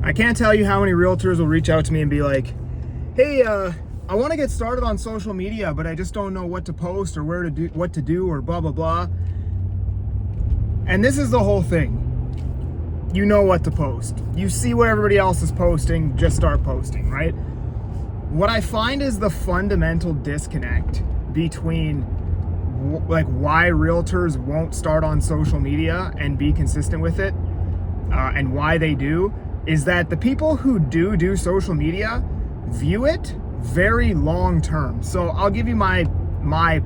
I can't tell you how many realtors will reach out to me and be like, hey, I want to get started on social media, but I just don't know what to post or what to do or blah, blah, blah. And this is the whole thing. You know what to post. You see what everybody else is posting, just start posting, right? What I find is the fundamental disconnect between like why realtors won't start on social media and be consistent with it, and why they do, is that the people who do social media view it very long term. So I'll give you my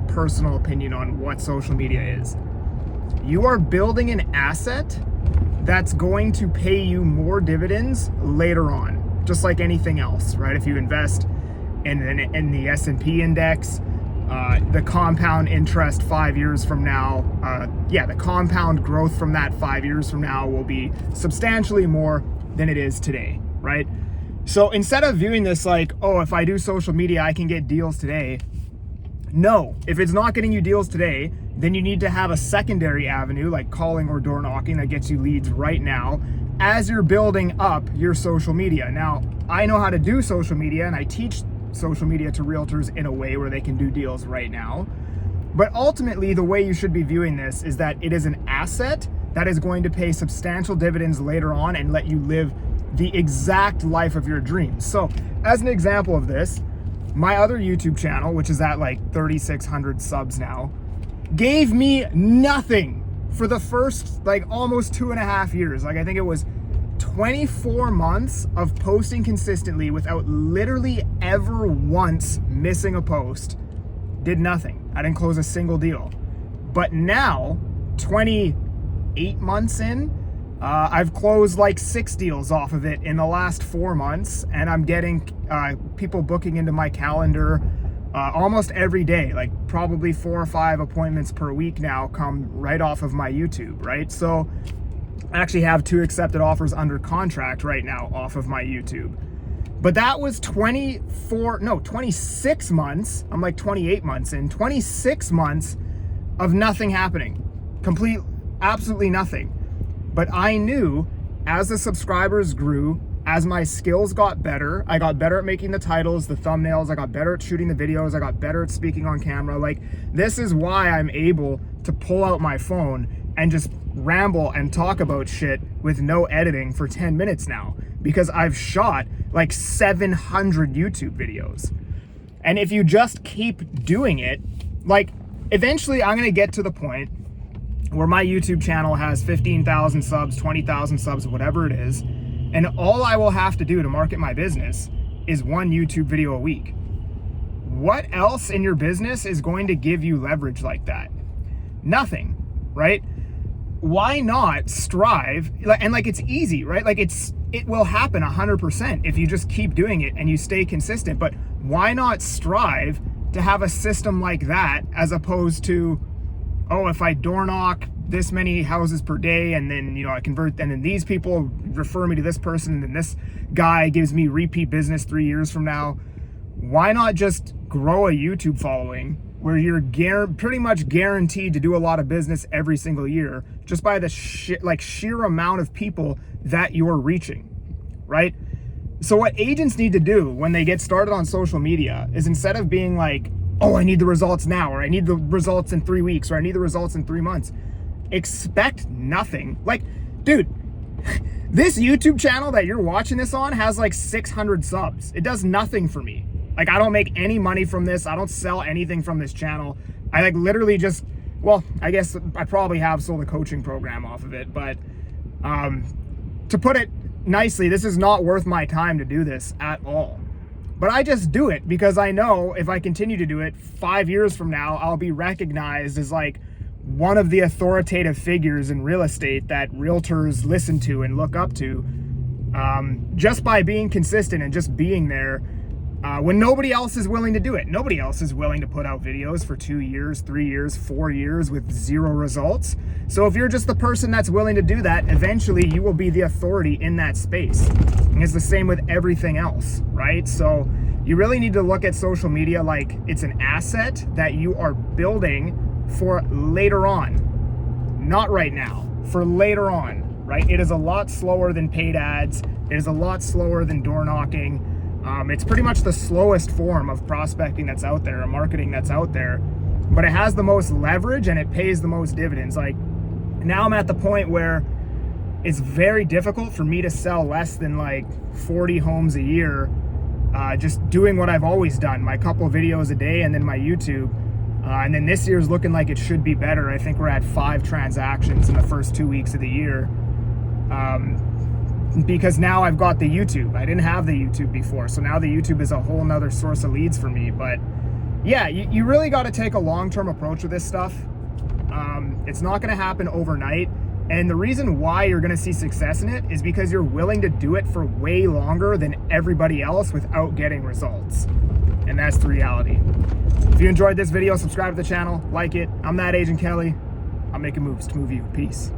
personal opinion on what social media is. You are building an asset that's going to pay you more dividends later on, just like anything else, right? If you invest in the S&P index, the compound interest 5 years from now, the compound growth from that 5 years from now will be substantially more than it is today, right? So instead of viewing this like, oh, if I do social media, I can get deals today. No, if it's not getting you deals today, then you need to have a secondary avenue like calling or door knocking that gets you leads right now as you're building up your social media. Now, I know how to do social media and I teach social media to realtors in a way where they can do deals right now. But ultimately, the way you should be viewing this is that it is an asset that is going to pay substantial dividends later on and let you live the exact life of your dreams. So as an example of this, my other YouTube channel, which is at like 3,600 subs now, gave me nothing for the first like almost 2.5 years. Like I think it was 24 months of posting consistently without literally ever once missing a post. Did nothing. I didn't close a single deal. But now, 28 months in, I've closed like 6 deals off of it in the last 4 months, and I'm getting people booking into my calendar almost every day, like probably 4 or 5 appointments per week now come right off of my YouTube, right? So I actually have 2 accepted offers under contract right now off of my YouTube. But that was 26 months. I'm like 28 months in, 26 months of nothing happening. Absolutely nothing. But I knew as the subscribers grew, as my skills got better, I got better at making the titles, the thumbnails, I got better at shooting the videos, I got better at speaking on camera. Like, this is why I'm able to pull out my phone and just ramble and talk about shit with no editing for 10 minutes now, because I've shot like 700 YouTube videos. And if you just keep doing it, like eventually I'm gonna get to the point where my YouTube channel has 15,000 subs, 20,000 subs, whatever it is, and all I will have to do to market my business is 1 YouTube video a week. What else in your business is going to give you leverage like that? Nothing, right? Why not strive? And like, it's easy, right? Like it will happen 100% if you just keep doing it and you stay consistent. But why not strive to have a system like that, as opposed to, oh, if I door knock this many houses per day and then, I convert, and then these people refer me to this person and then this guy gives me repeat business 3 years from now. Why not just grow a YouTube following where you're pretty much guaranteed to do a lot of business every single year just by the sheer amount of people that you're reaching, right? So what agents need to do when they get started on social media is, instead of being like, oh, I need the results now, or I need the results in 3 weeks, or I need the results in 3 months, expect nothing. Like, dude, this YouTube channel that you're watching this on has like 600 subs. It does nothing for me. Like, I don't make any money from this. I don't sell anything from this channel. I like literally just, well, I guess I probably have sold a coaching program off of it, but to put it nicely, this is not worth my time to do this at all. But I just do it because I know if I continue to do it, 5 years from now, I'll be recognized as like one of the authoritative figures in real estate that realtors listen to and look up to, just by being consistent and just being there when nobody else is willing to do it. Nobody else is willing to put out videos for 2 years, 3 years, 4 years with 0 results. So if you're just the person that's willing to do that, eventually you will be the authority in that space. And it's the same with everything else, right? So you really need to look at social media like it's an asset that you are building for later on. Not right now, for later on, right? It is a lot slower than paid ads. It is a lot slower than door knocking. It's pretty much the slowest form of prospecting that's out there, or marketing that's out there, but it has the most leverage and it pays the most dividends. Like, now I'm at the point where it's very difficult for me to sell less than like 40 homes a year, just doing what I've always done, my couple videos a day and then my YouTube. And then this year's looking like it should be better. I think we're at 5 transactions in the first 2 weeks of the year. Because now I've got the YouTube. I didn't have the YouTube before, so now the YouTube is a whole nother source of leads for me. But yeah, you really got to take a long-term approach with this stuff. It's not going to happen overnight, and the reason why you're going to see success in it is because you're willing to do it for way longer than everybody else without getting results, and that's the reality. If you enjoyed this video, subscribe to the channel, like it. I'm that Agent Kelly. I'm making moves to move you. Peace.